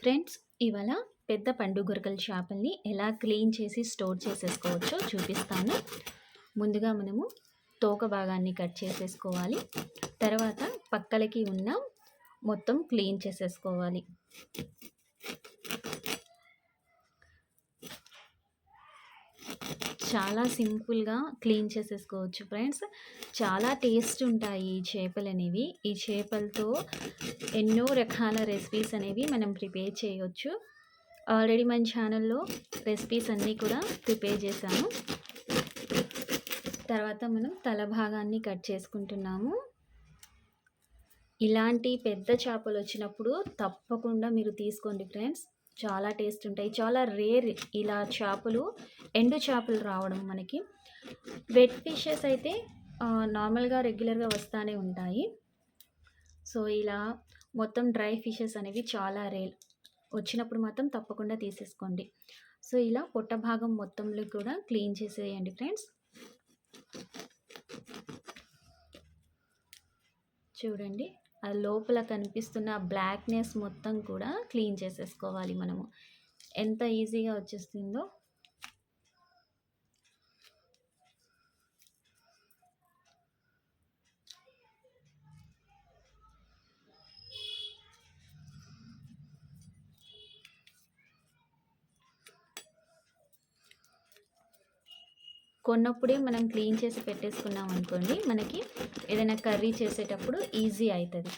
Friends, ఇవాళ పెద్ద పండుగొరకల చేపల్ని ఎలా క్లీన్ చేసి స్టోర్ చేసేసుకోవచ్చో చూపిస్తాను. ముందుగా మనము తోక భాగాన్ని కట్ చేసేసుకోవాలి. తర్వాత పక్కలకి ఉన్న మొత్తం క్లీన్ చేసేసుకోవాలి. చాలా సింపుల్‌గా క్లీన్ చేసేసుకోవచ్చు ఫ్రెండ్స్. చాలా టేస్ట్ ఉంటాయి ఈ చేపలనేవి. ఈ చేపలతో ఎన్నో రకాల రెసిపీస్ అనేవి మనం ప్రిపేర్ చేయొచ్చు. ఆల్రెడీ మన ఛానల్‌లో రెసిపీస్ అన్నీ కూడా ప్రిపేర్ చేశాను. తర్వాత మనం తల భాగాన్ని కట్ చేసుకుంటున్నాము. ఇలాంటి పెద్ద చేపలు వచ్చినప్పుడు తప్పకుండా మీరు తీసుకోండి ఫ్రెండ్స్. చాలా టేస్ట్ ఉంటాయి. చాలా రేర్ ఇలా చేపలు, ఎండు చేపలు రావడం మనకి. వెట్ ఫిషెస్ అయితే నార్మల్‌గా రెగ్యులర్‌గా వస్తానే ఉంటాయి. సో, ఇలా మొత్తం డ్రై ఫిషెస్ అనేవి చాలా రేర్. వచ్చినప్పుడు మాత్రం తప్పకుండా తీసేసుకోండి. సో, ఇలా పొట్ట భాగం మొత్తంలో కూడా క్లీన్ చేసేయండి ఫ్రెండ్స్. చూడండి, ఆ లోపల కనిపిస్తున్న బ్లాక్‌నెస్ మొత్తం కూడా క్లీన్ చేసేసుకోవాలి మనము. ఎంత ఈజీగా వచ్చేస్తుందో. కొన్నప్పుడే మనం క్లీన్ చేసి పెట్టేసుకున్నాం అనుకోండి, మనకి ఏదైనా కర్రీ చేసేటప్పుడు ఈజీ అవుతుంది.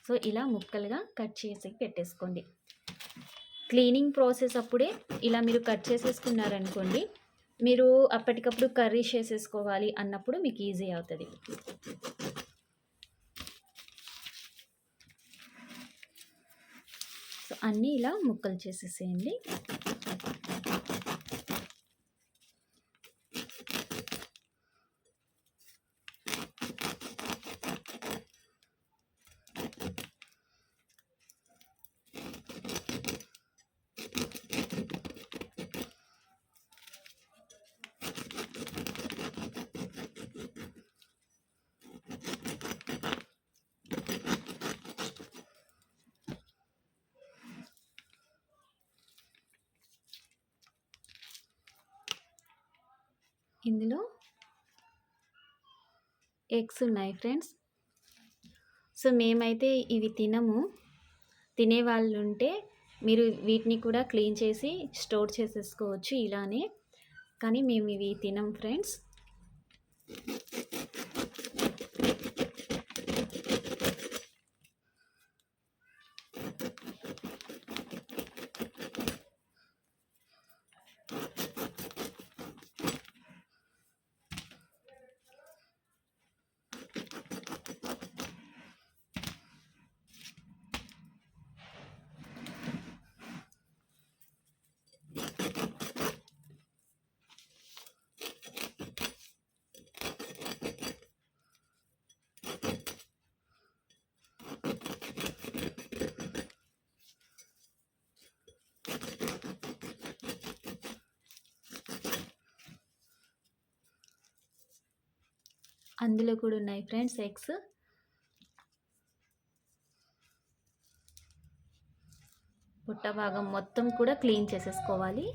సో, ఇలా ముక్కలుగా కట్ చేసి పెట్టేసుకోండి. క్లీనింగ్ ప్రాసెస్ అప్పుడే ఇలా మీరు కట్ చేసేసుకున్నారనుకోండి, మీరు అప్పటికప్పుడు కర్రీ చేసేసుకోవాలి అన్నప్పుడు మీకు ఈజీ అవుతుంది. సో, అన్నీ ఇలా ముక్కలు చేసేసేయండి. ఇందులో ఎగ్స్ ఉన్నాయి ఫ్రెండ్స్. సో, మేమైతే ఇవి తినము. తినేవాళ్ళు ఉంటే మీరు వీటిని కూడా క్లీన్ చేసి స్టోర్ చేసేసుకోవచ్చు ఇలానే. కానీ మేము ఇవి తినం ఫ్రెండ్స్. అందులో కూడా ఉన్నాయి ఫ్రెండ్స్ ఎగ్స్. పుట్ట భాగం మొత్తం కూడా క్లీన్ చేసేసుకోవాలి.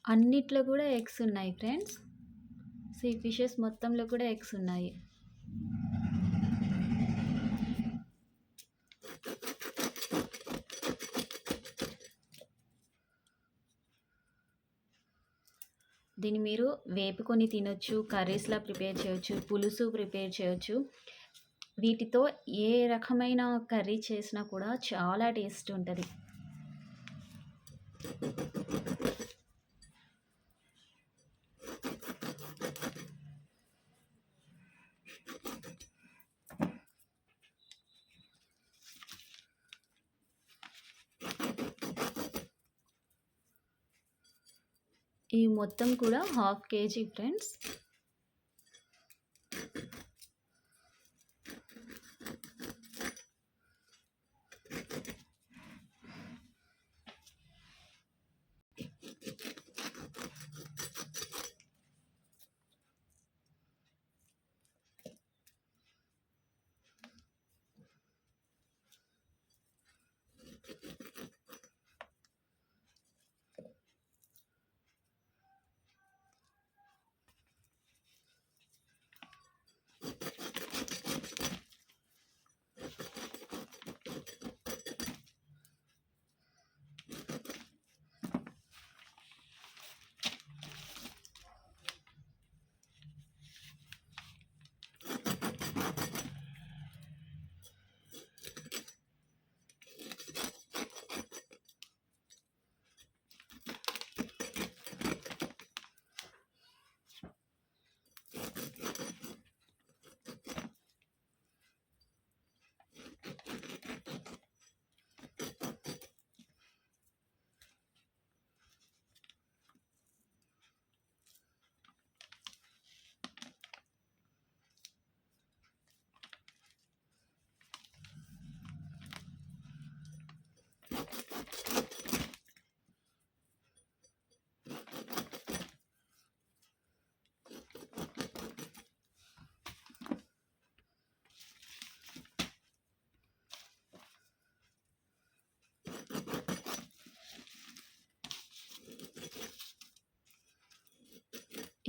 అన్నిట్లో కూడా ఎగ్స్ ఉన్నాయి ఫ్రెండ్స్. సో, ఈ ఫిషెస్ మొత్తంలో కూడా ఎగ్స్ ఉన్నాయి. దీన్ని మీరు వేపుకొని తినొచ్చు, కర్రీస్‌లా ప్రిపేర్ చేయొచ్చు, పులుసు ప్రిపేర్ చేయొచ్చు. వీటితో ఏ రకమైన కర్రీ చేసినా కూడా చాలా టేస్ట్ ఉంటుంది. ఈ మొత్తం కూడా హాఫ్ కేజీ ఫ్రెండ్స్.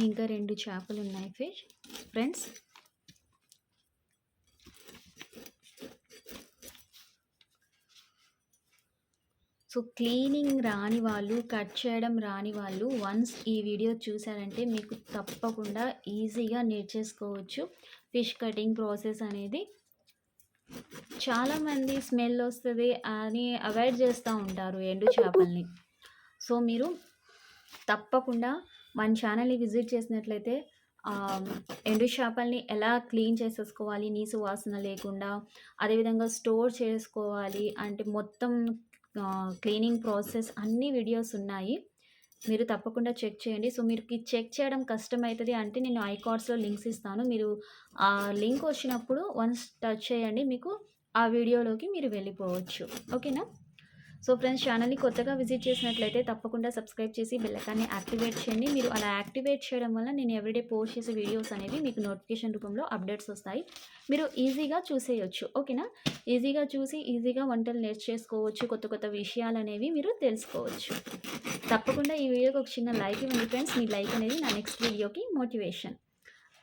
ఇంకా 2 చేపలు ఉన్నాయి ఫ్రెండ్స్. సో క్లీనింగ్ రాని వాళ్ళు, కట్ చేయడం రాని వాళ్ళు వన్స్ ఈ వీడియో చూసారంటే మీకు తప్పకుండా ఈజీగా నేర్చేసుకోవచ్చు ఫిష్ కటింగ్ ప్రాసెస్ అనేది. చాలామంది స్మెల్ వస్తుంది అని అవాయిడ్ చేస్తూ ఉంటారు ఎండు చేపల్ని. సో మీరు తప్పకుండా మన ఛానల్ని విజిట్ చేసినట్లయితే ఎండు చేపల్ని ఎలా క్లీన్ చేసేసుకోవాలి నీసు వాసన లేకుండా, అదేవిధంగా స్టోర్ చేసుకోవాలి అంటే మొత్తం క్లీనింగ్ ప్రాసెస్ అన్ని వీడియోస్ ఉన్నాయి. మీరు తప్పకుండా చెక్ చేయండి. సో మీరు చెక్ చేయడం కష్టమవుతుంది అంటే నేను ఐకార్డ్స్లో లింక్స్ ఇస్తాను. మీరు ఆ లింక్ వచ్చినప్పుడు వన్స్ టచ్ చేయండి, మీకు ఆ వీడియోలోకి మీరు వెళ్ళిపోవచ్చు. ఓకేనా? సో ఫ్రెండ్స్, ఛానల్ని కొత్తగా విజిట్ చేసినట్లయితే తప్పకుండా సబ్స్క్రైబ్ చేసి బెల్ ఐకాన్ని యాక్టివేట్ చేయండి. మీరు అలా యాక్టివేట్ చేయడం వల్ల నేను ఎవ్రీడే పోస్ట్ చేసే వీడియోస్ అనేవి మీకు నోటిఫికేషన్ రూపంలో అప్డేట్స్ వస్తాయి. మీరు ఈజీగా చూసేయచ్చు. ఓకేనా? ఈజీగా చూసి ఈజీగా వంటలు నేర్చేసుకోవచ్చు. కొత్త కొత్త విషయాలు అనేవి మీరు తెలుసుకోవచ్చు. తప్పకుండా ఈ వీడియోకి ఒక చిన్న లైక్ ఇవ్వండి ఫ్రెండ్స్. మీ లైక్ అనేది నా నెక్స్ట్ వీడియోకి మోటివేషన్.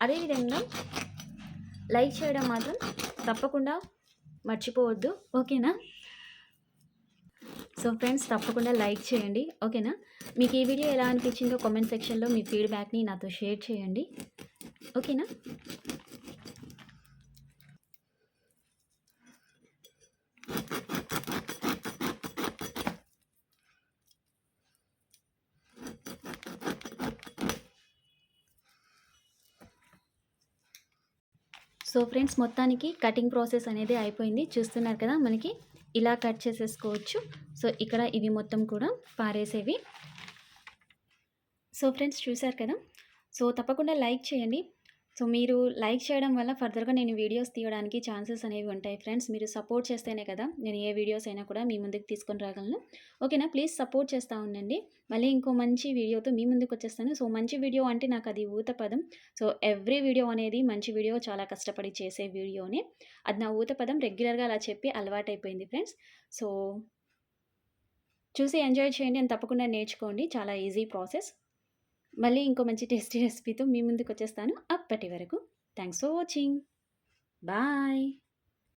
అదేవిధంగా లైక్ చేయడం మాత్రం తప్పకుండా మర్చిపోవద్దు. ఓకేనా? సో ఫ్రెండ్స్, తప్పకుండా లైక్ చేయండి. ఓకేనా? మీకు ఈ వీడియో ఎలా అనిపించిందో కామెంట్ సెక్షన్లో మీ ఫీడ్బ్యాక్ని నాతో షేర్ చేయండి. ఓకేనా? సో ఫ్రెండ్స్, మొత్తానికి కటింగ్ ప్రాసెస్ అనేది అయిపోయింది. చూస్తున్నారు కదా, మనకి ఇలా కట్ చేసేసుకోవచ్చు. సో ఇక్కడ ఇవి మొత్తం కూడా పారేసేవి. సో ఫ్రెండ్స్, చూశారు కదా. సో తప్పకుండా లైక్ చేయండి. సో మీరు లైక్ చేయడం వల్ల ఫర్దర్గా నేను వీడియోస్ తీయడానికి ఛాన్సెస్ అనేవి ఉంటాయి ఫ్రెండ్స్. మీరు సపోర్ట్ చేస్తేనే కదా నేను ఏ వీడియోస్ అయినా కూడా మీ ముందుకు తీసుకొని రాగలను. ఓకేనా? ప్లీజ్ సపోర్ట్ చేస్తూ ఉండండి. మళ్ళీ ఇంకో మంచి వీడియోతో మీ ముందుకు వచ్చేస్తాను. సో మంచి వీడియో అంటే నాకు అది ఊత పదం. సో ఎవ్రీ వీడియో అనేది మంచి వీడియో, చాలా కష్టపడి చేసే వీడియోనే. అది నా ఊత పదం రెగ్యులర్గా అలా చెప్పి అలవాటైపోయింది ఫ్రెండ్స్. సో చూసి ఎంజాయ్ చేయండి అని తప్పకుండా నేర్చుకోండి. చాలా ఈజీ ప్రాసెస్. మళ్ళీ ఇంకో మంచి టేస్టీ రెసిపీతో మీ ముందుకు వచ్చేస్తాను. అప్పటి వరకు థ్యాంక్స్ ఫర్ వాచింగ్. బాయ్.